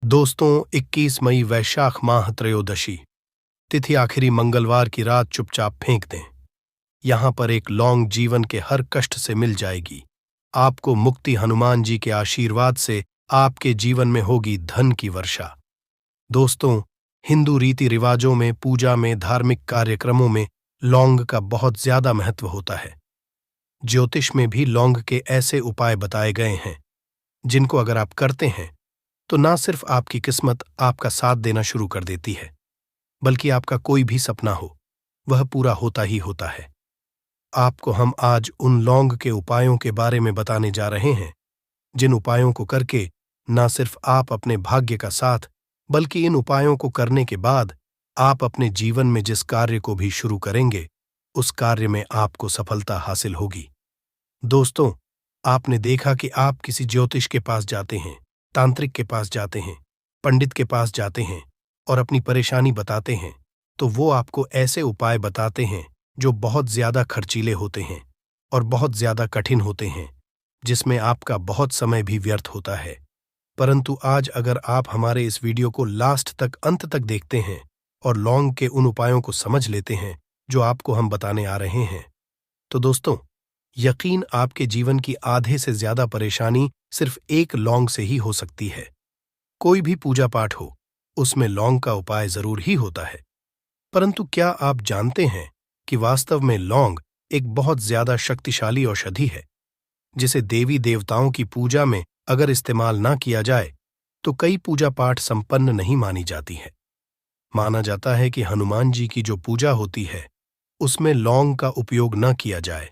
दोस्तों, 21 मई वैशाख माह त्रयोदशी तिथि आखिरी मंगलवार की रात चुपचाप फेंक दें। यहां पर एक लौंग जीवन के हर कष्ट से मिल जाएगी। आपको मुक्ति हनुमान जी के आशीर्वाद से आपके जीवन में होगी धन की वर्षा। दोस्तों, हिंदू रीति रिवाजों में, पूजा में, धार्मिक कार्यक्रमों में लौंग का बहुत ज्यादा महत्व होता है। ज्योतिष में भी लौंग के ऐसे उपाय बताए गए हैं जिनको अगर आप करते हैं तो ना सिर्फ आपकी किस्मत आपका साथ देना शुरू कर देती है, बल्कि आपका कोई भी सपना हो वह पूरा होता ही होता है। आपको हम आज उन लौंग के उपायों के बारे में बताने जा रहे हैं जिन उपायों को करके ना सिर्फ आप अपने भाग्य का साथ, बल्कि इन उपायों को करने के बाद आप अपने जीवन में जिस कार्य को भी शुरू करेंगे उस कार्य में आपको सफलता हासिल होगी। दोस्तों, आपने देखा कि आप किसी ज्योतिष के पास जाते हैं, तांत्रिक के पास जाते हैं, पंडित के पास जाते हैं और अपनी परेशानी बताते हैं, तो वो आपको ऐसे उपाय बताते हैं जो बहुत ज्यादा खर्चीले होते हैं और बहुत ज्यादा कठिन होते हैं, जिसमें आपका बहुत समय भी व्यर्थ होता है। परंतु आज अगर आप हमारे इस वीडियो को लास्ट तक, अंत तक देखते हैं और लौंग के उन उपायों को समझ लेते हैं जो आपको हम बताने आ रहे हैं, तो दोस्तों, यकीन आपके जीवन की आधे से ज्यादा परेशानी सिर्फ एक लौंग से ही हो सकती है। कोई भी पूजा पाठ हो, उसमें लौंग का उपाय जरूर ही होता है। परंतु क्या आप जानते हैं कि वास्तव में लौंग एक बहुत ज्यादा शक्तिशाली औषधि है, जिसे देवी देवताओं की पूजा में अगर इस्तेमाल ना किया जाए तो कई पूजा पाठ संपन्न नहीं मानी जाती है। माना जाता है कि हनुमान जी की जो पूजा होती है उसमें लौंग का उपयोग न किया जाए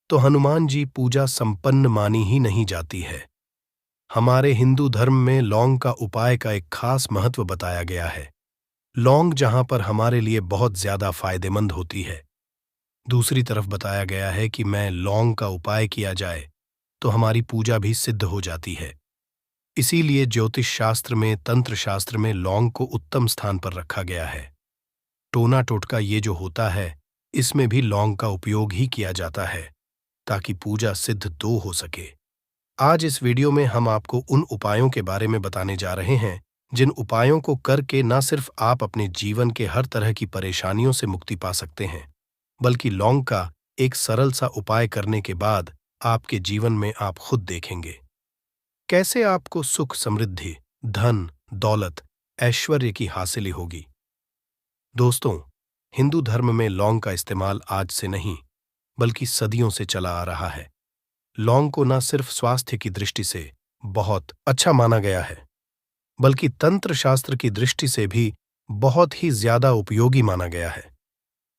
तो हनुमान जी पूजा संपन्न मानी ही नहीं जाती है। हमारे हिंदू धर्म में लौंग का उपाय का एक खास महत्व बताया गया है। लौंग जहां पर हमारे लिए बहुत ज्यादा फायदेमंद होती है, दूसरी तरफ बताया गया है कि मैं लौंग का उपाय किया जाए तो हमारी पूजा भी सिद्ध हो जाती है। इसीलिए ज्योतिष शास्त्र में, तंत्र शास्त्र में लौंग को उत्तम स्थान पर रखा गया है। टोना टोटका ये जो होता है, इसमें भी लौंग का उपयोग ही किया जाता है ताकि पूजा सिद्ध तो हो सके। आज इस वीडियो में हम आपको उन उपायों के बारे में बताने जा रहे हैं जिन उपायों को करके न सिर्फ आप अपने जीवन के हर तरह की परेशानियों से मुक्ति पा सकते हैं, बल्कि लौंग का एक सरल सा उपाय करने के बाद आपके जीवन में आप खुद देखेंगे कैसे आपको सुख, समृद्धि, धन, दौलत, ऐश्वर्य की हासिली होगी। दोस्तों, हिंदू धर्म में लौंग का इस्तेमाल आज से नहीं बल्कि सदियों से चला आ रहा है। लौंग को न सिर्फ स्वास्थ्य की दृष्टि से बहुत अच्छा माना गया है, बल्कि तंत्र शास्त्र की दृष्टि से भी बहुत ही ज्यादा उपयोगी माना गया है।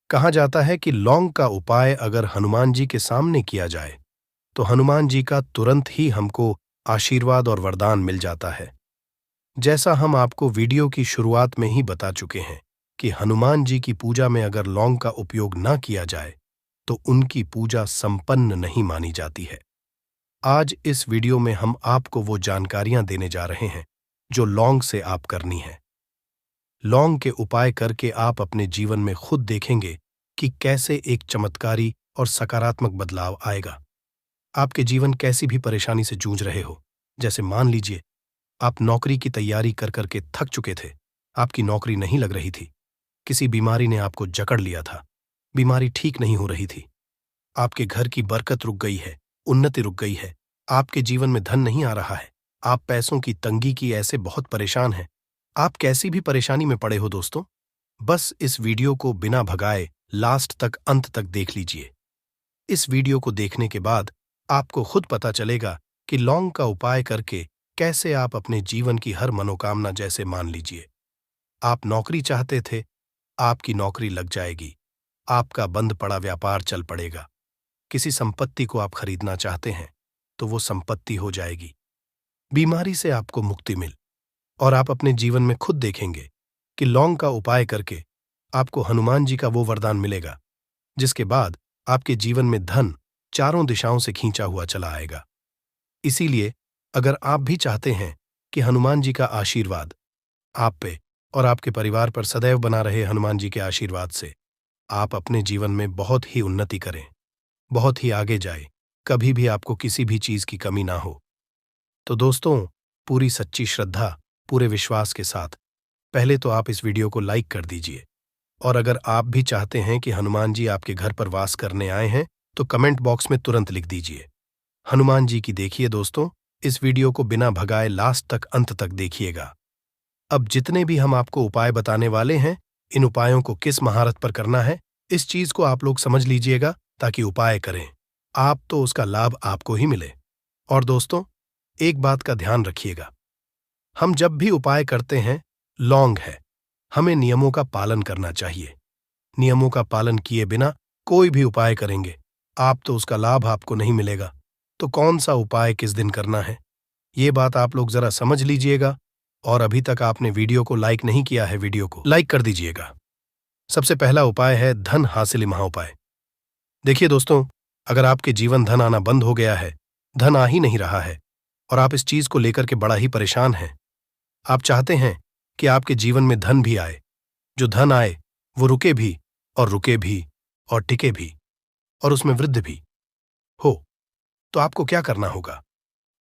कहा जाता है कि लौंग का उपाय अगर हनुमान जी के सामने किया जाए तो हनुमान जी का तुरंत ही हमको आशीर्वाद और वरदान मिल जाता है। जैसा हम आपको वीडियो की शुरुआत में ही बता चुके हैं कि हनुमान जी की पूजा में अगर लौंग का उपयोग न किया जाए तो उनकी पूजा संपन्न नहीं मानी जाती है। आज इस वीडियो में हम आपको वो जानकारियां देने जा रहे हैं जो लौंग से आप करनी है। लौंग के उपाय करके आप अपने जीवन में खुद देखेंगे कि कैसे एक चमत्कारी और सकारात्मक बदलाव आएगा। आपके जीवन कैसी भी परेशानी से जूझ रहे हो, जैसे मान लीजिए आप नौकरी की तैयारी कर करके थक चुके थे, आपकी नौकरी नहीं लग रही थी, किसी बीमारी ने आपको जकड़ लिया था, बीमारी ठीक नहीं हो रही थी, आपके घर की बरकत रुक गई है, उन्नति रुक गई है, आपके जीवन में धन नहीं आ रहा है, आप पैसों की तंगी की ऐसे बहुत परेशान हैं। आप कैसी भी परेशानी में पड़े हो दोस्तों, बस इस वीडियो को बिना भगाए लास्ट तक, अंत तक देख लीजिए। इस वीडियो को देखने के बाद आपको खुद पता चलेगा कि लौंग का उपाय करके कैसे आप अपने जीवन की हर मनोकामना, जैसे मान लीजिए आप नौकरी चाहते थे, आपकी नौकरी लग जाएगी, आपका बंद पड़ा व्यापार चल पड़ेगा, किसी संपत्ति को आप खरीदना चाहते हैं तो वो संपत्ति हो जाएगी, बीमारी से आपको मुक्ति मिल, और आप अपने जीवन में खुद देखेंगे कि लौंग का उपाय करके आपको हनुमान जी का वो वरदान मिलेगा जिसके बाद आपके जीवन में धन चारों दिशाओं से खींचा हुआ चला आएगा। इसीलिए अगर आप भी चाहते हैं कि हनुमान जी का आशीर्वाद आप पे और आपके परिवार पर सदैव बना रहे, हनुमान जी के आशीर्वाद से आप अपने जीवन में बहुत ही उन्नति करें, बहुत ही आगे जाए, कभी भी आपको किसी भी चीज की कमी ना हो, तो दोस्तों, पूरी सच्ची श्रद्धा, पूरे विश्वास के साथ। पहले तो आप इस वीडियो को लाइक कर दीजिए, और अगर आप भी चाहते हैं कि हनुमान जी आपके घर पर वास करने आए हैं तो कमेंट बॉक्स में तुरंत लिख दीजिए हनुमान जी की। देखिए दोस्तों, इस वीडियो को बिना भगाए लास्ट तक अंत तक देखिएगा। अब जितने भी हम आपको उपाय बताने वाले हैं, इन उपायों को किस महारत पर करना है, इस चीज को आप लोग समझ लीजिएगा, ताकि उपाय करें आप तो उसका लाभ आपको ही मिले। और दोस्तों, एक बात का ध्यान रखिएगा, हम जब भी उपाय करते हैं, लॉन्ग है, हमें नियमों का पालन करना चाहिए। नियमों का पालन किए बिना कोई भी उपाय करेंगे आप तो उसका लाभ आपको नहीं मिलेगा। तो कौन सा उपाय किस दिन करना है, ये बात आप लोग जरा समझ लीजिएगा। और अभी तक आपने वीडियो को लाइक नहीं किया है, वीडियो को लाइक कर दीजिएगा। सबसे पहला उपाय है धन हासिल महाउपाय। देखिए दोस्तों, अगर आपके जीवन धन आना बंद हो गया है, धन आ ही नहीं रहा है, और आप इस चीज को लेकर के बड़ा ही परेशान हैं, आप चाहते हैं कि आपके जीवन में धन भी आए, जो धन आए वो रुके भी और टिके भी, और उसमें वृद्धि भी हो, तो आपको क्या करना होगा?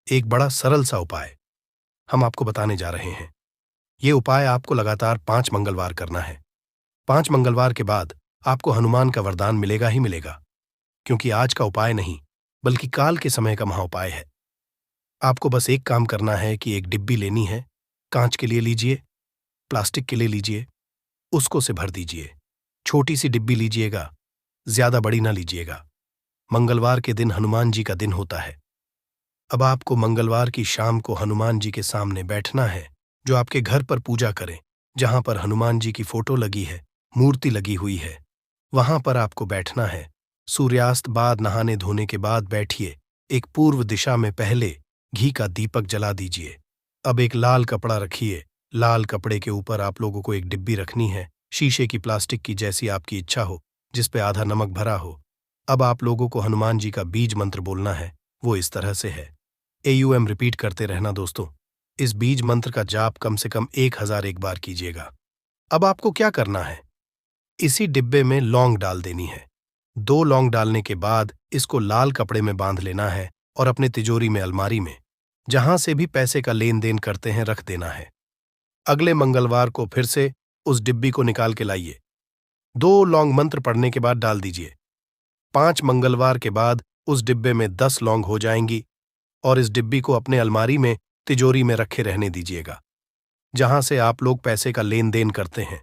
एक बड़ा सरल सा उपाय हम आपको बताने जा रहे हैं। ये उपाय आपको लगातार 5 मंगलवार करना है। 5 मंगलवार के बाद आपको हनुमान का वरदान मिलेगा ही मिलेगा, क्योंकि आज का उपाय नहीं बल्कि काल के समय का महाउपाय है। आपको बस एक काम करना है कि एक डिब्बी लेनी है, कांच के लिए लीजिए, प्लास्टिक के लिए लीजिए, उसको से भर दीजिए। छोटी सी डिब्बी लीजिएगा, ज्यादा बड़ी ना लीजिएगा। मंगलवार के दिन हनुमान जी का दिन होता है। अब आपको मंगलवार की शाम को हनुमान जी के सामने बैठना है, जो आपके घर पर पूजा करें, जहां पर हनुमान जी की फोटो लगी है, मूर्ति लगी हुई है, वहां पर आपको बैठना है। सूर्यास्त बाद नहाने धोने के बाद बैठिए। एक पूर्व दिशा में पहले घी का दीपक जला दीजिए। अब एक लाल कपड़ा रखिए। लाल कपड़े के ऊपर आप लोगों को एक डिब्बी रखनी है, शीशे की, प्लास्टिक की, जैसी आपकी इच्छा हो, जिस पे आधा नमक भरा हो। अब आप लोगों को हनुमान जी का बीज मंत्र बोलना है, वो इस तरह से है। AUM रिपीट करते रहना दोस्तों। इस बीज मंत्र का जाप कम से कम 1001 बार कीजिएगा। अब आपको क्या करना है, इसी डिब्बे में लौंग डाल देनी है। 2 लौंग डालने के बाद इसको लाल कपड़े में बांध लेना है और अपने तिजोरी में, अलमारी में, जहां से भी पैसे का लेन देन करते हैं, रख देना है। अगले मंगलवार को फिर से उस डिब्बी को निकाल के लाइए। 2 लौंग मंत्र पढ़ने के बाद डाल दीजिए। 5 मंगलवार के बाद उस डिब्बे में 10 लौंग हो जाएंगी, और इस डिब्बी को अपने अलमारी में, तिजोरी में रखे रहने दीजिएगा, जहां से आप लोग पैसे का लेन देन करते हैं।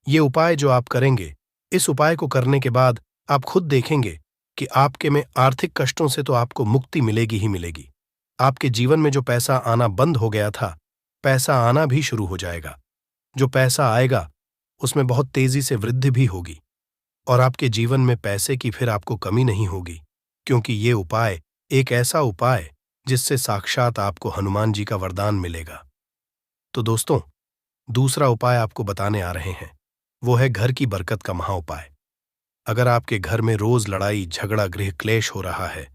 ये उपाय जो आप करेंगे, इस उपाय को करने के बाद आप खुद देखेंगे कि आपके में आर्थिक कष्टों से तो आपको मुक्ति मिलेगी ही मिलेगी। आपके जीवन में जो पैसा आना बंद हो गया था, पैसा आना भी शुरू हो जाएगा। जो पैसा आएगा उसमें बहुत तेजी से वृद्धि भी होगी, और आपके जीवन में पैसे की फिर आपको कमी नहीं होगी, क्योंकि ये उपाय एक ऐसा उपाय जिससे साक्षात आपको हनुमान जी का वरदान मिलेगा। तो दोस्तों, दूसरा उपाय आपको बताने आ रहे हैं, वो है घर की बरकत का महाउपाय। अगर आपके घर में रोज लड़ाई झगड़ा गृह क्लेश हो रहा है,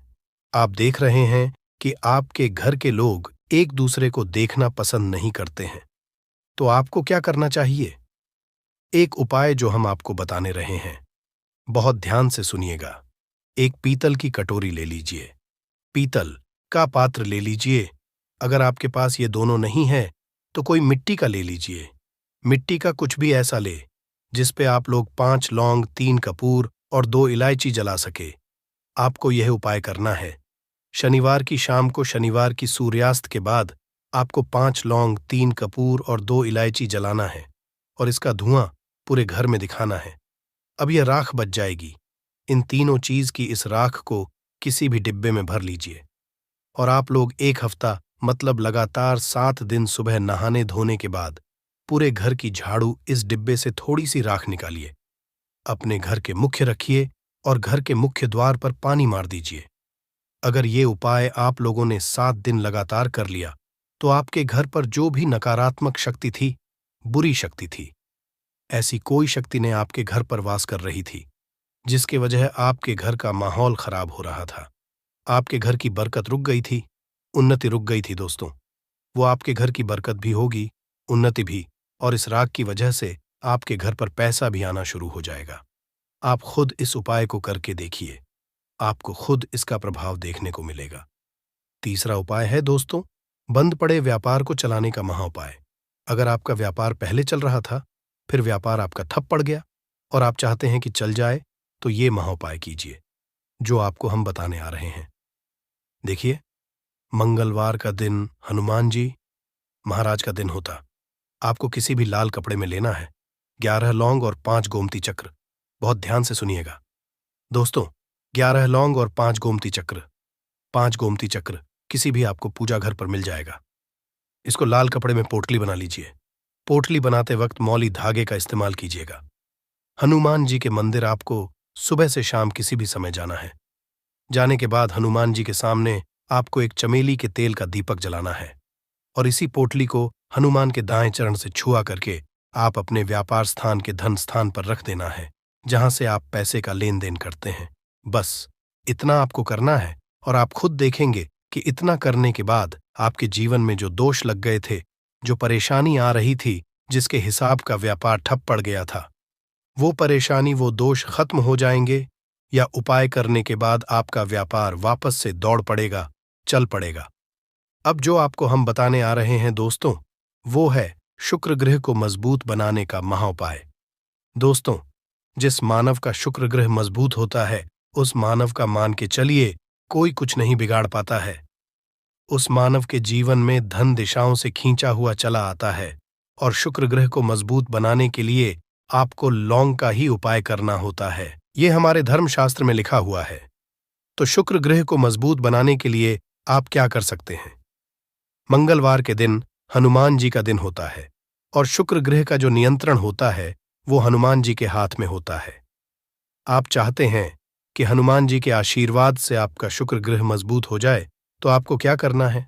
आप देख रहे हैं कि आपके घर के लोग एक दूसरे को देखना पसंद नहीं करते हैं, तो आपको क्या करना चाहिए? एक उपाय जो हम आपको बताने रहे हैं, बहुत ध्यान से सुनिएगा। एक पीतल की कटोरी ले लीजिए, पीतल का पात्र ले लीजिए। अगर आपके पास ये दोनों नहीं है तो कोई मिट्टी का ले लीजिए। मिट्टी का कुछ भी ऐसा ले जिस पे आप लोग 5 लौंग, 3 कपूर और 2 इलायची जला सके। आपको यह उपाय करना है। शनिवार की शाम को, शनिवार की सूर्यास्त के बाद आपको 5 लौंग, 3 कपूर और 2 इलायची जलाना है, और इसका धुआं पूरे घर में दिखाना है। अब यह राख बच जाएगी। इन तीनों चीज की इस राख को किसी भी डिब्बे में भर लीजिए, और आप लोग 1 हफ्ता, मतलब लगातार 7 दिन, सुबह नहाने धोने के बाद पूरे घर की झाड़ू इस डिब्बे से थोड़ी सी राख निकालिए, अपने घर के मुख्य रखिए और घर के मुख्य द्वार पर पानी मार दीजिए। अगर ये उपाय आप लोगों ने 7 दिन लगातार कर लिया, तो आपके घर पर जो भी नकारात्मक शक्ति थी, बुरी शक्ति थी, ऐसी कोई शक्ति ने आपके घर पर वास कर रही थी, जिसके वजह आपके घर का माहौल खराब हो रहा था। आपके घर की बरकत रुक गई थी, उन्नति रुक गई थी दोस्तों। वो आपके घर की बरकत भी होगी, उन्नति भी, और इस राग की वजह से आपके घर पर पैसा भी आना शुरू हो जाएगा। आप खुद इस उपाय को करके देखिए, आपको खुद इसका प्रभाव देखने को मिलेगा। तीसरा उपाय है दोस्तों, बंद पड़े व्यापार को चलाने का महाउपाय। अगर आपका व्यापार पहले चल रहा था, फिर व्यापार आपका ठप पड़ गया और आप चाहते हैं कि चल जाए, तो ये महाउपाय कीजिए जो आपको हम बताने आ रहे हैं। देखिए, मंगलवार का दिन हनुमान जी महाराज का दिन होता। आपको किसी भी लाल कपड़े में लेना है 11 लौंग और 5 गोमती चक्र। बहुत ध्यान से सुनिएगा दोस्तों, 11 लौंग और 5 गोमती चक्र। 5 गोमती चक्र किसी भी आपको पूजा घर पर मिल जाएगा। इसको लाल कपड़े में पोटली बना लीजिए। पोटली बनाते वक्त मौली धागे का इस्तेमाल कीजिएगा। हनुमान जी के मंदिर आपको सुबह से शाम किसी भी समय जाना है। जाने के बाद हनुमान जी के सामने आपको एक चमेली के तेल का दीपक जलाना है और इसी पोटली को हनुमान के दाएं चरण से छुआ करके आप अपने व्यापार स्थान के धन स्थान पर रख देना है, जहां से आप पैसे का लेन देन करते हैं। बस इतना आपको करना है और आप खुद देखेंगे कि इतना करने के बाद आपके जीवन में जो दोष लग गए थे, जो परेशानी आ रही थी, जिसके हिसाब का व्यापार ठप पड़ गया था, वो परेशानी, वो दोष खत्म हो जाएंगे या उपाय करने के बाद आपका व्यापार वापस से दौड़ पड़ेगा, चल पड़ेगा। अब जो आपको हम बताने आ रहे हैं दोस्तों, वो है शुक्र ग्रह को मजबूत बनाने का महाउपाय। दोस्तों, जिस मानव का शुक्र ग्रह मजबूत होता है, उस मानव का मान के चलिए कोई कुछ नहीं बिगाड़ पाता है। उस मानव के जीवन में धन दिशाओं से खींचा हुआ चला आता है और शुक्र ग्रह को मजबूत बनाने के लिए आपको लौंग का ही उपाय करना होता है। ये हमारे धर्मशास्त्र में लिखा हुआ है। तो शुक्र ग्रह को मजबूत बनाने के लिए आप क्या कर सकते हैं? मंगलवार के दिन हनुमान जी का दिन होता है और शुक्र ग्रह का जो नियंत्रण होता है वो हनुमान जी के हाथ में होता है। आप चाहते हैं कि हनुमान जी के आशीर्वाद से आपका शुक्र ग्रह मजबूत हो जाए, तो आपको क्या करना है?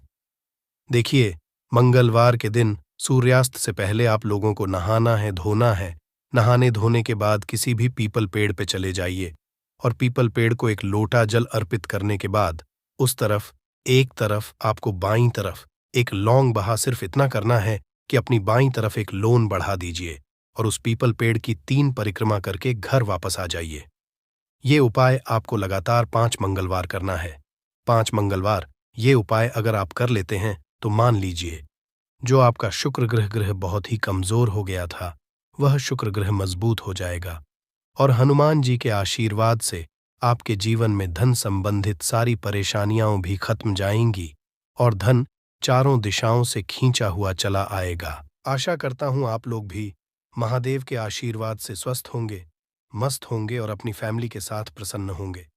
देखिए, मंगलवार के दिन सूर्यास्त से पहले आप लोगों को नहाना है, धोना है। नहाने धोने के बाद किसी भी पीपल पेड़ पे चले जाइए और पीपल पेड़ को एक लोटा जल अर्पित करने के बाद उस तरफ, एक तरफ आपको बाईं तरफ एक लौंग बहा सिर्फ इतना करना है कि अपनी बाईं तरफ एक लोन बढ़ा दीजिए और उस पीपल पेड़ की 3 परिक्रमा करके घर वापस आ जाइए। ये उपाय आपको लगातार 5 मंगलवार करना है। 5 मंगलवार ये उपाय अगर आप कर लेते हैं तो मान लीजिए जो आपका शुक्र ग्रह बहुत ही कमजोर हो गया था, वह शुक्र ग्रह मजबूत हो जाएगा और हनुमान जी के आशीर्वाद से आपके जीवन में धन संबंधित सारी परेशानियां भी खत्म जाएंगी और धन चारों दिशाओं से खींचा हुआ चला आएगा। आशा करता हूं आप लोग भी महादेव के आशीर्वाद से स्वस्थ होंगे, मस्त होंगे और अपनी फैमिली के साथ प्रसन्न होंगे।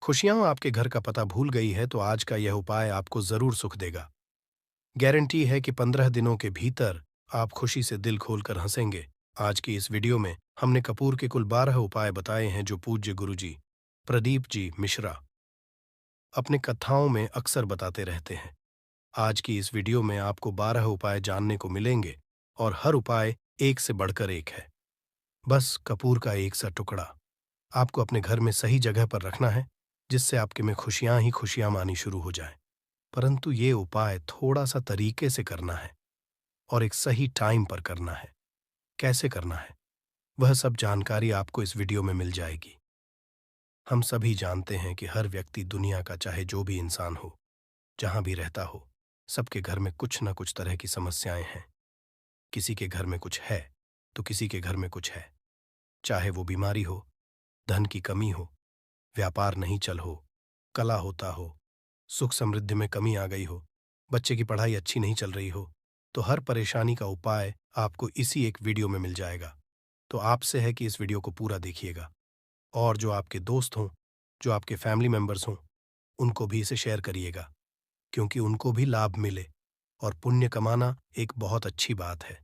खुशियां आपके घर का पता भूल गई है तो आज का यह उपाय आपको जरूर सुख देगा। गारंटी है कि 15 दिनों के भीतर आप खुशी से दिल खोलकर हंसेंगे। आज की इस वीडियो में हमने कपूर के कुल 12 उपाय बताए हैं जो पूज्य गुरुजी प्रदीप जी मिश्रा अपने कथाओं में अक्सर बताते रहते हैं। आज की इस वीडियो में आपको 12 उपाय जानने को मिलेंगे और हर उपाय एक से बढ़कर एक है। बस कपूर का एक सा टुकड़ा आपको अपने घर में सही जगह पर रखना है, जिससे आपके में खुशियां ही खुशियां आनी शुरू हो जाएं। परंतु ये उपाय थोड़ा सा तरीके से करना है और एक सही टाइम पर करना है। कैसे करना है, वह सब जानकारी आपको इस वीडियो में मिल जाएगी। हम सभी जानते हैं कि हर व्यक्ति दुनिया का, चाहे जो भी इंसान हो, जहां भी रहता हो, सबके घर में कुछ न कुछ तरह की समस्याएं हैं। किसी के घर में कुछ है तो किसी के घर में कुछ है। चाहे वो बीमारी हो, धन की कमी हो, व्यापार नहीं चल हो, कला होता हो, सुख समृद्धि में कमी आ गई हो, बच्चे की पढ़ाई अच्छी नहीं चल रही हो, तो हर परेशानी का उपाय आपको इसी एक वीडियो में मिल जाएगा। तो आपसे है कि इस वीडियो को पूरा देखिएगा और जो आपके दोस्त हों, जो आपके फैमिली मेंबर्स हों, उनको भी इसे शेयर करिएगा, क्योंकि उनको भी लाभ मिले और पुण्य कमाना एक बहुत अच्छी बात है।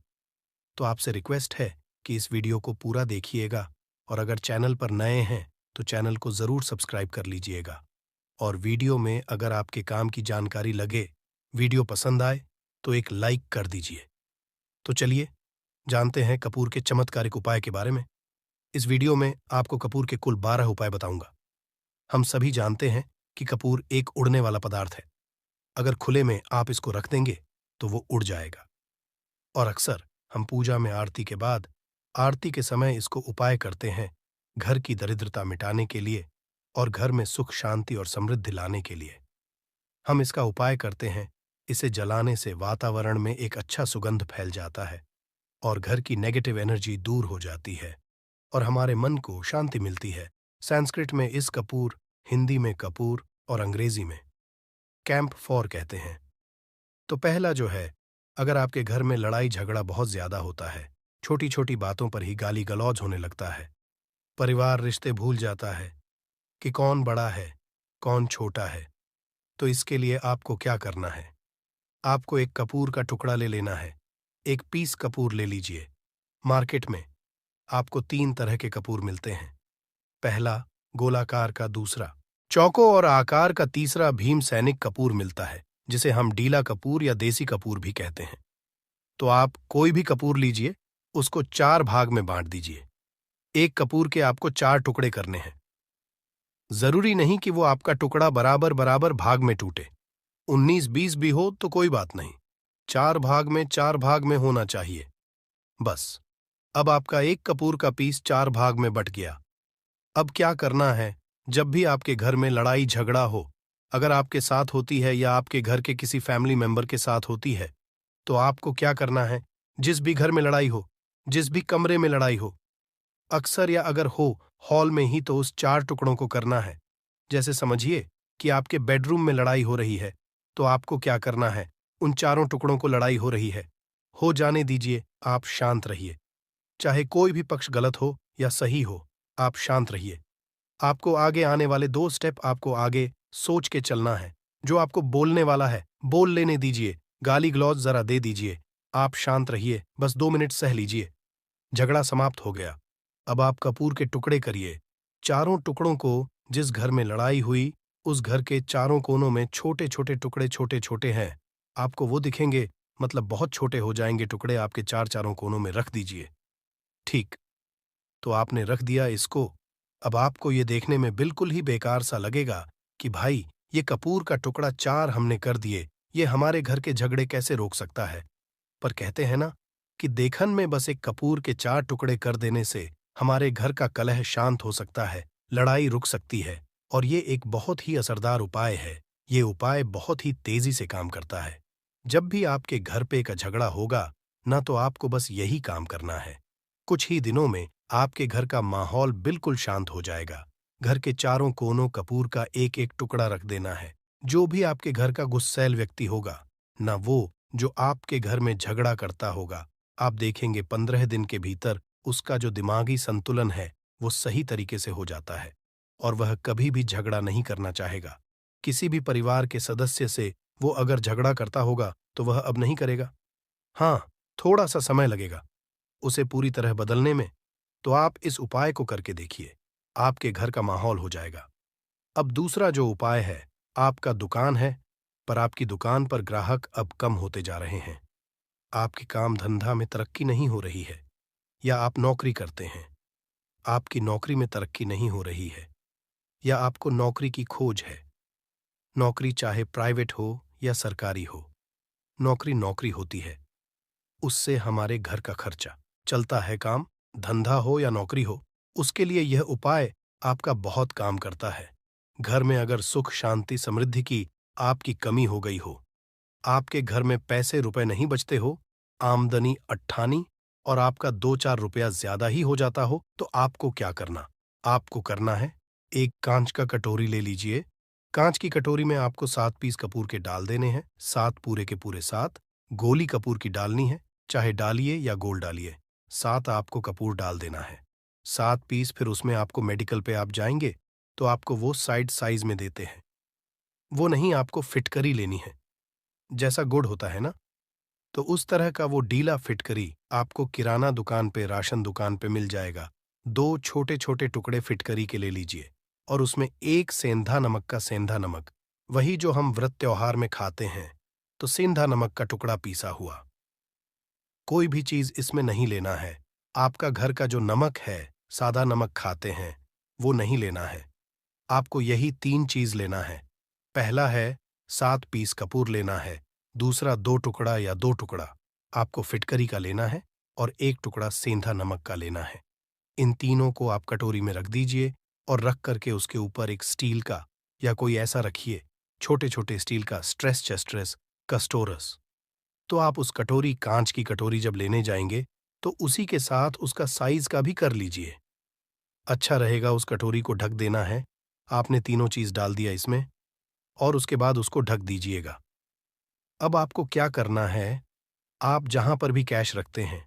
तो आपसे रिक्वेस्ट है कि इस वीडियो को पूरा देखिएगा और अगर चैनल पर नए हैं तो चैनल को ज़रूर सब्सक्राइब कर लीजिएगा और वीडियो में अगर आपके काम की जानकारी लगे, वीडियो पसंद आए तो एक लाइक कर दीजिए। तो चलिए जानते हैं कपूर के चमत्कारिक उपाय के बारे में। इस वीडियो में आपको कपूर के कुल 12 उपाय बताऊंगा। हम सभी जानते हैं कि कपूर एक उड़ने वाला पदार्थ है। अगर खुले में आप इसको रख देंगे तो वो उड़ जाएगा और अक्सर हम पूजा में आरती के बाद, आरती के समय इसको उपाय करते हैं घर की दरिद्रता मिटाने के लिए और घर में सुख शांति और समृद्धि लाने के लिए। हम इसका उपाय करते हैं इसे जलाने से वातावरण में एक अच्छा सुगंध फैल जाता है और घर की नेगेटिव एनर्जी दूर हो जाती है और हमारे मन को शांति मिलती है। संस्कृत में इस कपूर, हिंदी में कपूर और अंग्रेजी में कैंप फॉर कहते हैं। तो पहला जो है, अगर आपके घर में लड़ाई झगड़ा बहुत ज्यादा होता है, छोटी छोटी बातों पर ही गाली गलौज होने लगता है, परिवार रिश्ते भूल जाता है कि कौन बड़ा है कौन छोटा है, तो इसके लिए आपको क्या करना है? आपको एक कपूर का टुकड़ा ले लेना है। एक पीस कपूर ले लीजिए। मार्केट में आपको 3 तरह के कपूर मिलते हैं। पहला गोलाकार का, दूसरा चौकों और आकार का, तीसरा भीम सैनिक कपूर मिलता है, जिसे हम डीला कपूर या देसी कपूर भी कहते हैं। तो आप कोई भी कपूर लीजिए, उसको 4 भाग में बांट दीजिए। एक कपूर के आपको 4 टुकड़े करने हैं। जरूरी नहीं कि वो आपका टुकड़ा बराबर बराबर भाग में टूटे, 19-20 भी हो तो कोई बात नहीं, 4 भाग में होना चाहिए बस। अब आपका एक कपूर का पीस 4 भाग में बट गया। अब क्या करना है? जब भी आपके घर में लड़ाई झगड़ा हो, अगर आपके साथ होती है या आपके घर के किसी फैमिली मेंबर के साथ होती है, तो आपको क्या करना है? जिस भी घर में लड़ाई हो, जिस भी कमरे में लड़ाई हो, अक्सर या अगर हो हॉल में ही, तो उस 4 टुकड़ों को करना है। जैसे समझिए कि आपके बेडरूम में लड़ाई हो रही है, तो आपको क्या करना है? उन 4 टुकड़ों को लड़ाई हो रही है, हो जाने दीजिए, आप शांत रहिए। चाहे कोई भी पक्ष गलत हो या सही हो, आप शांत रहिए। आपको आगे आने वाले 2 स्टेप आपको आगे सोच के चलना है। जो आपको बोलने वाला है, बोल लेने दीजिए, गाली गलौज जरा दे दीजिए। आप शांत रहिए, बस 2 मिनट सह लीजिए। झगड़ा समाप्त हो गया। अब आप कपूर के टुकड़े करिए। 4 टुकड़ों को, जिस घर में लड़ाई हुई, उस घर के 4 कोनों में छोटे छोटे टुकड़े छोटे छोटे हैं, आपको वो दिखेंगे, मतलब बहुत छोटे हो जाएंगे टुकड़े, आपके 4 कोनों में रख दीजिए। ठीक, तो आपने रख दिया इसको। अब आपको ये देखने में बिल्कुल ही बेकार सा लगेगा कि भाई, ये कपूर का टुकड़ा 4 हमने कर दिए, ये हमारे घर के झगड़े कैसे रोक सकता है? पर कहते हैं ना कि देखन में बस एक कपूर के 4 टुकड़े कर देने से हमारे घर का कलह शांत हो सकता है, लड़ाई रुक सकती है। और ये एक बहुत ही असरदार उपाय है। ये उपाय बहुत ही तेजी से काम करता है। जब भी आपके घर पे का झगड़ा होगा ना, तो आपको बस यही काम करना है। कुछ ही दिनों में आपके घर का माहौल बिल्कुल शांत हो जाएगा। घर के 4 कोनों कपूर का एक एक टुकड़ा रख देना है। जो भी आपके घर का गुस्सैल व्यक्ति होगा, ना वो जो आपके घर में झगड़ा करता होगा, आप देखेंगे 15 दिन के भीतर उसका जो दिमागी संतुलन है वो सही तरीके से हो जाता है और वह कभी भी झगड़ा नहीं करना चाहेगा। किसी भी परिवार के सदस्य से वो अगर झगड़ा करता होगा तो वह अब नहीं करेगा। हाँ, थोड़ा सा समय लगेगा उसे पूरी तरह बदलने में, तो आप इस उपाय को करके देखिए, आपके घर का माहौल हो जाएगा। अब दूसरा जो उपाय है, आपका दुकान है, पर आपकी दुकान पर ग्राहक अब कम होते जा रहे हैं। आपके काम धंधा में तरक्की नहीं हो रही है, या आप नौकरी करते हैं, आपकी नौकरी में तरक्की नहीं हो रही है, या आपको नौकरी की खोज है। नौकरी चाहे प्राइवेट हो या सरकारी हो, नौकरी नौकरी होती है, उससे हमारे घर का खर्चा चलता है। काम धंधा हो या नौकरी हो, उसके लिए यह उपाय आपका बहुत काम करता है। घर में अगर सुख शांति समृद्धि की आपकी कमी हो गई हो, आपके घर में पैसे रुपए नहीं बचते हो, आमदनी अट्ठानी और आपका 2-4 रुपया ज्यादा ही हो जाता हो, तो आपको क्या करना? आपको करना है, एक कांच का कटोरी ले लीजिए। कांच की कटोरी में आपको 7 पीस कपूर के डाल देने हैं, 7 पूरे के पूरे 7। गोली कपूर की डालनी है, चाहे डालिए या गोल डालिए। 7 आपको कपूर डाल देना है, 7 पीस। फिर उसमें आपको मेडिकल पे आप जाएंगे तो आपको वो साइड साइज में देते हैं, वो नहीं, आपको फिटकरी लेनी है। जैसा गुड़ होता है ना, तो उस तरह का वो डीला फिटकरी आपको किराना दुकान पे, राशन दुकान पे मिल जाएगा। 2 छोटे छोटे टुकड़े फिटकरी के ले लीजिए और उसमें 1 सेंधा नमक का, सेंधा नमक वही जो हम व्रत त्योहार में खाते हैं, तो सेंधा नमक का टुकड़ा पीसा हुआ। कोई भी चीज इसमें नहीं लेना है। आपका घर का जो नमक है, सादा नमक खाते हैं, वो नहीं लेना है। आपको यही 3 चीज लेना है। पहला है 7 पीस कपूर लेना है, दूसरा 2 टुकड़ा या 2 टुकड़ा आपको फिटकरी का लेना है और 1 टुकड़ा सेंधा नमक का लेना है। इन तीनों को आप कटोरी में रख दीजिए और रख करके उसके ऊपर एक स्टील का या कोई ऐसा रखिए, छोटे छोटे स्टील का स्ट्रेस चेस्ट्रेस, कस्टोरस। तो आप उस कटोरी, कांच की कटोरी जब लेने जाएंगे तो उसी के साथ उसका साइज का भी कर लीजिए। अच्छा रहेगा उस कटोरी को ढक देना है। आपने तीनों चीज डाल दिया इसमें और उसके बाद उसको ढक दीजिएगा। अब आपको क्या करना है, आप जहां पर भी कैश रखते हैं,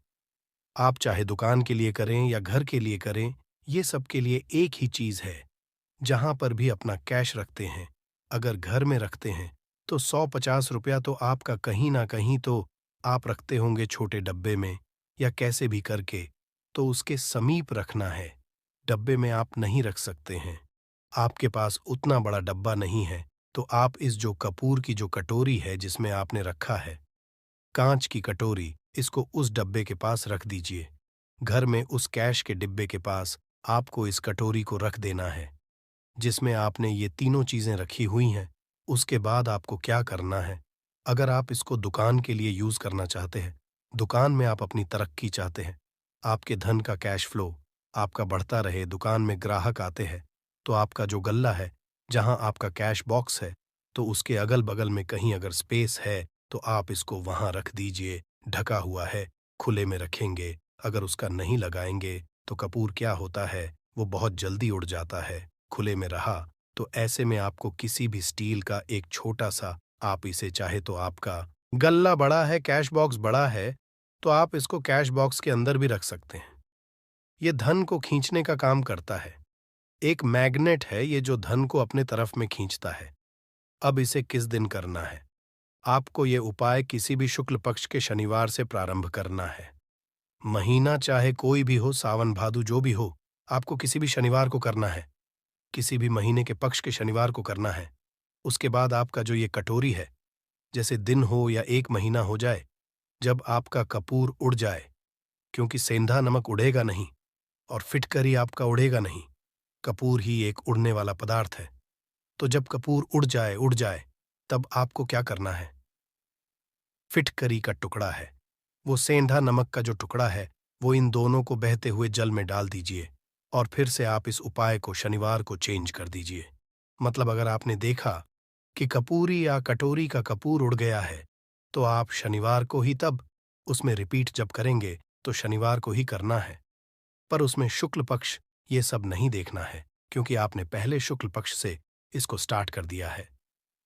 आप चाहे दुकान के लिए करें या घर के लिए करें, ये सब के लिए एक ही चीज है। जहां पर भी अपना कैश रखते हैं, अगर घर में रखते हैं तो 100-50 रुपया तो आपका कहीं ना कहीं तो आप रखते होंगे छोटे डब्बे में या कैसे भी करके, तो उसके समीप रखना है। डब्बे में आप नहीं रख सकते हैं, आपके पास उतना बड़ा डब्बा नहीं है, तो आप इस जो कपूर की जो कटोरी है जिसमें आपने रखा है, कांच की कटोरी, इसको उस डब्बे के पास रख दीजिए। घर में उस कैश के डिब्बे के पास आपको इस कटोरी को रख देना है जिसमें आपने ये तीनों चीजें रखी हुई हैं। उसके बाद आपको क्या करना है, अगर आप इसको दुकान के लिए यूज करना चाहते हैं, दुकान में आप अपनी तरक्की चाहते हैं, आपके धन का कैश फ्लो आपका बढ़ता रहे, दुकान में ग्राहक आते हैं, तो आपका जो गल्ला है, जहां आपका कैश बॉक्स है, तो उसके अगल बगल में कहीं अगर स्पेस है तो आप इसको वहां रख दीजिए। ढका हुआ है, खुले में रखेंगे, अगर उसका नहीं लगाएंगे तो कपूर क्या होता है, वो बहुत जल्दी उड़ जाता है। खुले में रहा तो ऐसे में आपको किसी भी स्टील का एक छोटा सा, आप इसे चाहे तो आपका गल्ला बड़ा है, कैश बॉक्स बड़ा है, तो आप इसको कैश बॉक्स के अंदर भी रख सकते हैं। ये धन को खींचने का काम करता है, एक मैग्नेट है ये जो धन को अपने तरफ में खींचता है। अब इसे किस दिन करना है, आपको ये उपाय किसी भी शुक्ल पक्ष के शनिवार से प्रारंभ करना है। महीना चाहे कोई भी हो, सावन भादु जो भी हो, आपको किसी भी शनिवार को करना है, किसी भी महीने के पक्ष के शनिवार को करना है। उसके बाद आपका जो ये कटोरी है, जैसे दिन हो या एक महीना हो जाए, जब आपका कपूर उड़ जाए, क्योंकि सेंधा नमक उड़ेगा नहीं और फिटकरी आपका उड़ेगा नहीं, कपूर ही एक उड़ने वाला पदार्थ है। तो जब कपूर उड़ जाए तब आपको क्या करना है, फिटकरी का टुकड़ा है, वो सेंधा नमक का जो टुकड़ा है, वो इन दोनों को बहते हुए जल में डाल दीजिए और फिर से आप इस उपाय को शनिवार को चेंज कर दीजिए। मतलब अगर आपने देखा कि कपूरी या कटोरी का कपूर उड़ गया है, तो आप शनिवार को ही तब उसमें रिपीट जब करेंगे तो शनिवार को ही करना है। पर उसमें शुक्ल पक्ष ये सब नहीं देखना है, क्योंकि आपने पहले शुक्ल पक्ष से इसको स्टार्ट कर दिया है।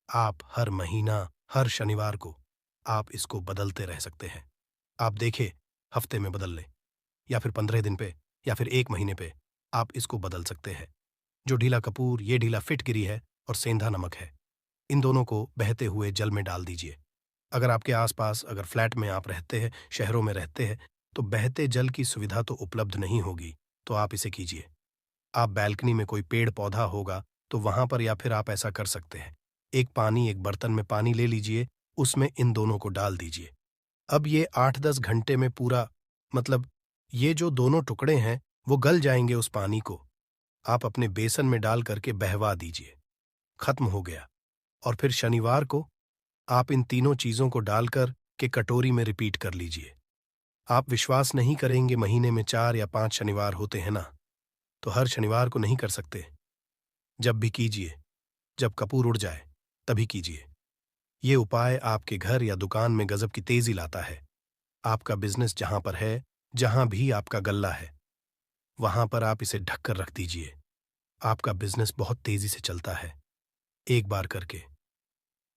आप हर महीना, हर शनिवार को आप इसको बदलते रह सकते हैं। आप देखें, हफ्ते में बदल लें या फिर 15 दिन पे या फिर एक महीने पे आप इसको बदल सकते हैं। जो ढीला कपूर, ये ढीला फिटगिरी है और सेंधा नमक है, इन दोनों को बहते हुए जल में डाल दीजिए। अगर आपके आसपास, अगर फ्लैट में आप रहते हैं, शहरों में रहते हैं, तो बहते जल की सुविधा तो उपलब्ध नहीं होगी, तो आप इसे कीजिए। आप बैल्कनी में कोई पेड़ पौधा होगा तो वहां पर या फिर आप ऐसा कर सकते हैं, एक बर्तन में पानी ले लीजिए, उसमें इन दोनों को डाल दीजिए। अब ये 8-10 घंटे में पूरा, मतलब ये जो दोनों टुकड़े हैं वो गल जाएंगे उस पानी को। आप अपने बेसन में डाल करके बहवा दीजिए, खत्म हो गया। और फिर शनिवार को आप इन तीनों चीजों को डालकर के कटोरी में रिपीट कर लीजिए। आप विश्वास नहीं करेंगे, महीने में 4 या 5 शनिवार होते हैं ना, तो हर शनिवार को नहीं कर सकते। जब भी कीजिए, जब कपूर उड़ जाए तभी कीजिए। ये उपाय आपके घर या दुकान में गजब की तेजी लाता है। आपका बिजनेस जहां पर है, जहां भी आपका गल्ला है, वहां पर आप इसे ढककर रख दीजिए। आपका बिजनेस बहुत तेजी से चलता है एक बार करके।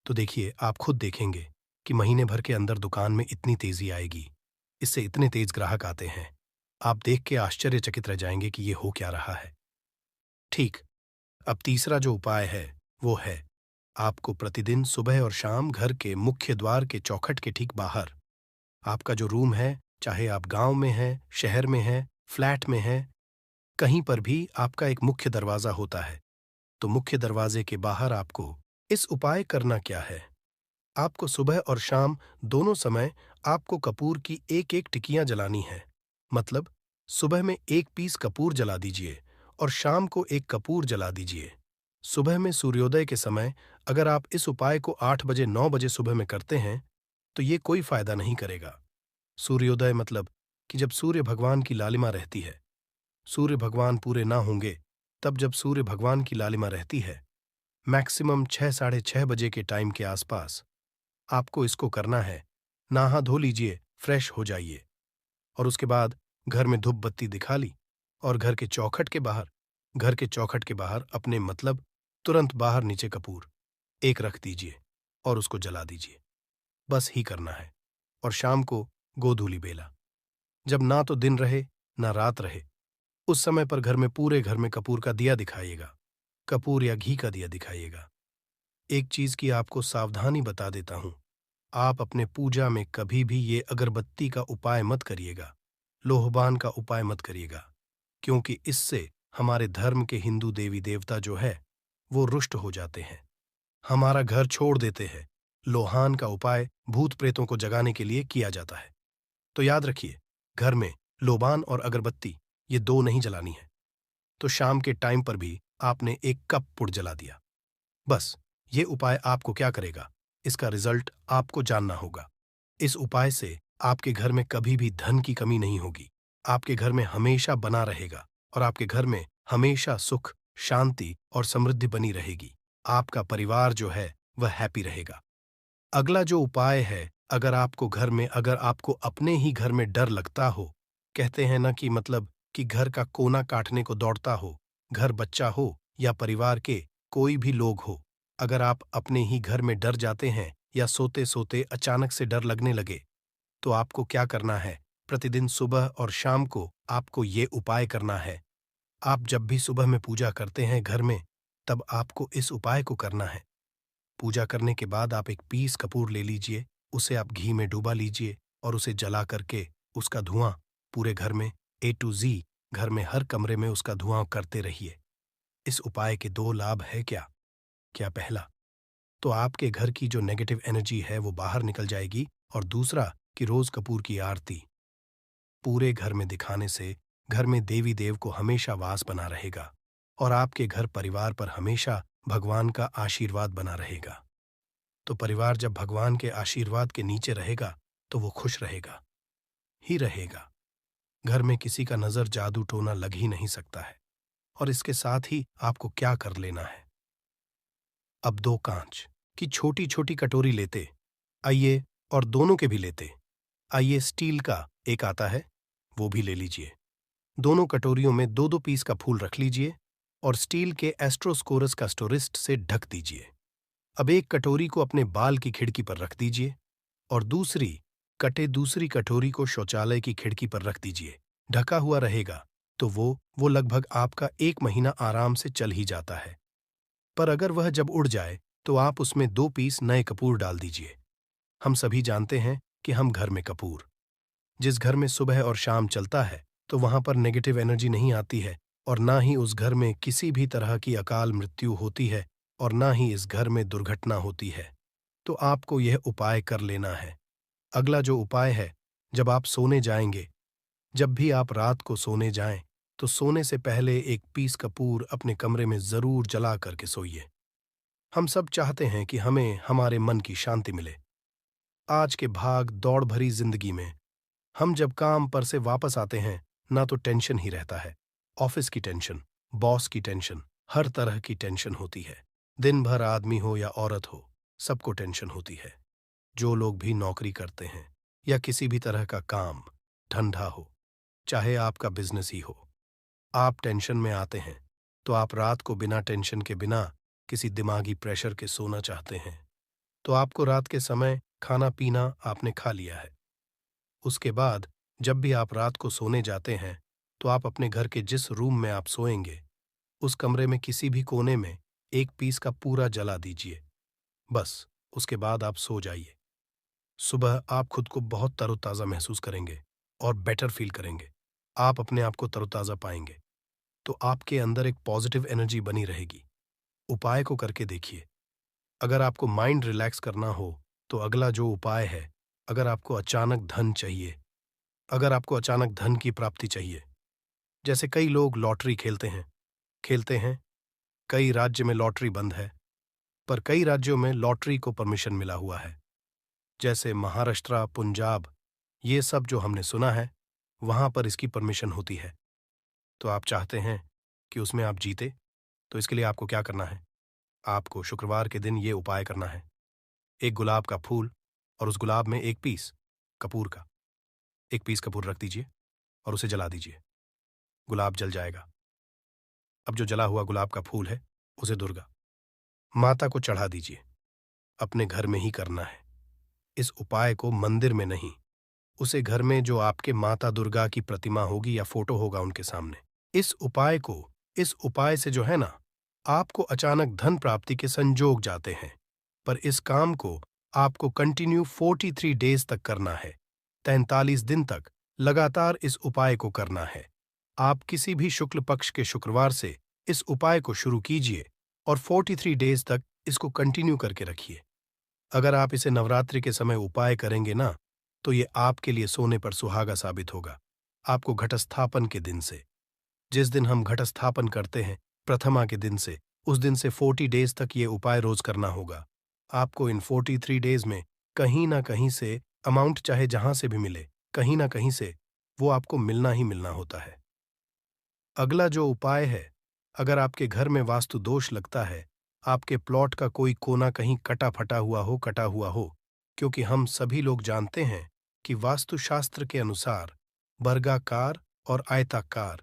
तो देखिए, आप खुद देखेंगे कि महीने भर के अंदर दुकान में इतनी तेजी आएगी, इससे इतने तेज ग्राहक आते हैं, आप देख के आश्चर्यचकित रह जाएंगे कि ये हो क्या रहा है। ठीक, अब तीसरा जो उपाय है वो है, आपको प्रतिदिन सुबह और शाम घर के मुख्य द्वार के चौखट के ठीक बाहर, आपका जो रूम है, चाहे आप गांव में हैं, शहर में हैं, फ्लैट में हैं, कहीं पर भी आपका एक मुख्य दरवाजा होता है। तो मुख्य दरवाजे के बाहर आपको इस उपाय करना क्या है, आपको सुबह और शाम दोनों समय आपको कपूर की एक एक टिकियां जलानी है। मतलब सुबह में एक पीस कपूर जला दीजिए और शाम को एक कपूर जला दीजिए। सुबह में सूर्योदय के समय अगर आप इस उपाय को 8 बजे 9 बजे सुबह में करते हैं तो ये कोई फायदा नहीं करेगा। सूर्योदय मतलब कि जब सूर्य भगवान की लालिमा रहती है, सूर्य भगवान पूरे ना होंगे तब जब सूर्य भगवान की लालिमा रहती है, मैक्सिमम 6 साढ़े 6 बजे के टाइम के आसपास, आपको इसको करना है। नहा धो लीजिए, फ्रेश हो जाइए, और उसके बाद घर में धूप बत्ती दिखा ली, और घर के चौखट के बाहर अपने मतलब तुरंत बाहर नीचे कपूर एक रख दीजिए और उसको जला दीजिए। बस ही करना है। और शाम को गोधूली बेला, जब ना तो दिन रहे ना रात रहे, उस समय पर पूरे घर में कपूर का दिया दिखाइएगा, कपूर या घी का दिया दिखाइएगा। एक चीज की आपको सावधानी बता देता हूं, आप अपने पूजा में कभी भी ये अगरबत्ती का उपाय मत करिएगा, लोहबान का उपाय मत करिएगा, क्योंकि इससे हमारे धर्म के हिंदू देवी देवता जो है वो रुष्ट हो जाते हैं, हमारा घर छोड़ देते हैं। लोहान का उपाय भूत प्रेतों को जगाने के लिए किया जाता है। तो याद रखिए, घर में लोबान और अगरबत्ती ये दो नहीं जलानी है। तो शाम के टाइम पर भी आपने एक कप पुड़ जला दिया। बस ये उपाय आपको क्या करेगा, इसका रिजल्ट आपको जानना होगा। इस उपाय से आपके घर में कभी भी धन की कमी नहीं होगी, आपके घर में हमेशा बना रहेगा, और आपके घर में हमेशा सुख, शांति और समृद्धि बनी रहेगी। आपका परिवार जो है वह हैप्पी रहेगा। अगला जो उपाय है, अगर आपको अपने ही घर में डर लगता हो, कहते हैं ना कि मतलब कि घर का कोना काटने को दौड़ता हो, घर बच्चा हो या परिवार के कोई भी लोग हो, अगर आप अपने ही घर में डर जाते हैं या सोते सोते अचानक से डर लगने लगे, तो आपको क्या करना है, प्रतिदिन सुबह और शाम को आपको ये उपाय करना है। आप जब भी सुबह में पूजा करते हैं घर में, तब आपको इस उपाय को करना है। पूजा करने के बाद आप एक पीस कपूर ले लीजिए, उसे आप घी में डुबा लीजिए और उसे जला करके उसका धुआं पूरे घर में A to Z, घर में हर कमरे में उसका धुआं करते रहिए। इस उपाय के दो लाभ है क्या? पहला तो आपके घर की जो नेगेटिव एनर्जी है वो बाहर निकल जाएगी, और दूसरा कि रोज कपूर की आरती पूरे घर में दिखाने से घर में देवी देव को हमेशा वास बना रहेगा, और आपके घर परिवार पर हमेशा भगवान का आशीर्वाद बना रहेगा। तो परिवार जब भगवान के आशीर्वाद के नीचे रहेगा तो वो खुश रहेगा ही रहेगा। घर में किसी का नजर जादू टोना लग ही नहीं सकता है। और इसके साथ ही आपको क्या कर लेना है, अब 2 कांच की छोटी छोटी कटोरी लेते आइए, और दोनों के भी लेते आइए, स्टील का एक आता है वो भी ले लीजिए। दोनों कटोरियों में 2-2 पीस का फूल रख लीजिए और स्टील के एस्ट्रोस्कोरस का स्टोरिस्ट से ढक दीजिए। अब एक कटोरी को अपने बाल की खिड़की पर रख दीजिए और दूसरी कटोरी को शौचालय की खिड़की पर रख दीजिए। ढका हुआ रहेगा तो वो लगभग आपका 1 महीना आराम से चल ही जाता है। पर अगर वह जब उड़ जाए तो आप उसमें 2 पीस नए कपूर डाल दीजिए। हम सभी जानते हैं कि हम घर में कपूर, जिस घर में सुबह और शाम चलता है तो वहां पर नेगेटिव एनर्जी नहीं आती है, और ना ही उस घर में किसी भी तरह की अकाल मृत्यु होती है, और ना ही इस घर में दुर्घटना होती है। तो आपको यह उपाय कर लेना है। अगला जो उपाय है, जब भी आप रात को सोने जाएं, तो सोने से पहले एक पीस कपूर अपने कमरे में जरूर जला करके सोइए। हम सब चाहते हैं कि हमें हमारे मन की शांति मिले। आज के भाग दौड़ भरी जिंदगी में हम जब काम पर से वापस आते हैं, ना तो टेंशन ही रहता है, ऑफिस की टेंशन, बॉस की टेंशन, हर तरह की टेंशन होती है। दिन भर आदमी हो या औरत हो, सबको टेंशन होती है। जो लोग भी नौकरी करते हैं या किसी भी तरह का काम धंधा हो, चाहे आपका बिजनेस ही हो, आप टेंशन में आते हैं तो आप रात को बिना टेंशन के, बिना किसी दिमागी प्रेशर के सोना चाहते हैं। तो आपको रात के समय खाना पीना आपने खा लिया है। उसके बाद जब भी आप रात को सोने जाते हैं तो आप अपने घर के जिस रूम में आप सोएंगे, उस कमरे में किसी भी कोने में एक पीस का पूरा जला दीजिए। बस उसके बाद आप सो जाइए। सुबह आप खुद को बहुत तरोताज़ा महसूस करेंगे और बेटर फील करेंगे। आप अपने आप को तरोताज़ा पाएंगे, तो आपके अंदर एक पॉजिटिव एनर्जी बनी रहेगी। उपाय को करके देखिए। अगर आपको माइंड रिलैक्स करना हो तो अगला जो उपाय है, अगर आपको अचानक धन की प्राप्ति चाहिए, जैसे कई लोग लॉटरी खेलते हैं, कई राज्य में लॉटरी बंद है, पर कई राज्यों में लॉटरी को परमिशन मिला हुआ है, जैसे महाराष्ट्र, पंजाब, ये सब जो हमने सुना है, वहां पर इसकी परमिशन होती है। तो आप चाहते हैं कि उसमें आप जीते, तो इसके लिए आपको क्या करना है, आपको शुक्रवार के दिन ये उपाय करना है। एक गुलाब का फूल और उस गुलाब में एक पीस कपूर का, एक पीस कपूर रख दीजिए और उसे जला दीजिए। गुलाब जल जाएगा। अब जो जला हुआ गुलाब का फूल है उसे दुर्गा माता को चढ़ा दीजिए। अपने घर में ही करना है। इस उपाय को मंदिर में नहीं, उसे घर में जो आपके माता दुर्गा की प्रतिमा होगी या फोटो होगा उनके सामने। इस उपाय से जो है ना, आपको अचानक धन प्राप्ति के संजोग जाते हैं। पर इस काम को आपको कंटिन्यू 43 डेज तक करना है। 43 दिन तक लगातार इस उपाय को करना है। आप किसी भी शुक्ल पक्ष के शुक्रवार से इस उपाय को शुरू कीजिए और 43 डेज तक इसको कंटिन्यू करके रखिए। अगर आप इसे नवरात्रि के समय उपाय करेंगे ना, तो ये आपके लिए सोने पर सुहागा साबित होगा। आपको घटस्थापन के दिन से, जिस दिन हम घटस्थापन करते हैं, प्रथमा के दिन से, उस दिन से 40 डेज तक ये उपाय रोज करना होगा। आपको इन 43 डेज में कहीं ना कहीं से अमाउंट, चाहे जहां से भी मिले, कहीं ना कहीं से वो आपको मिलना ही मिलना होता है। अगला जो उपाय है, अगर आपके घर में वास्तु दोष लगता है, आपके प्लॉट का कोई कोना कहीं कटा हुआ हो, क्योंकि हम सभी लोग जानते हैं कि वास्तुशास्त्र के अनुसार वर्गाकार और आयताकार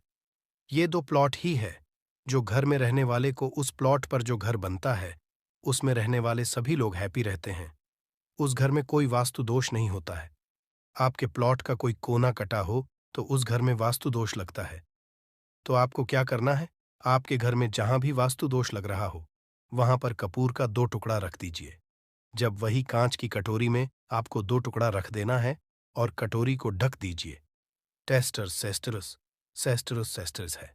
ये दो प्लॉट ही है जो घर में रहने वाले को, उस प्लॉट पर जो घर बनता है उसमें रहने वाले सभी लोग हैप्पी रहते हैं। उस घर में कोई वास्तु दोष नहीं होता है। आपके प्लॉट का कोई कोना कटा हो तो उस घर में वास्तु दोष लगता है। तो आपको क्या करना है, आपके घर में जहां भी वास्तु दोष लग रहा हो वहां पर कपूर का 2 टुकड़ा रख दीजिए। जब वही कांच की कटोरी में आपको 2 टुकड़ा रख देना है और कटोरी को ढक दीजिए। टेस्टर सेस्टरस सेस्टरस सेस्टरस है।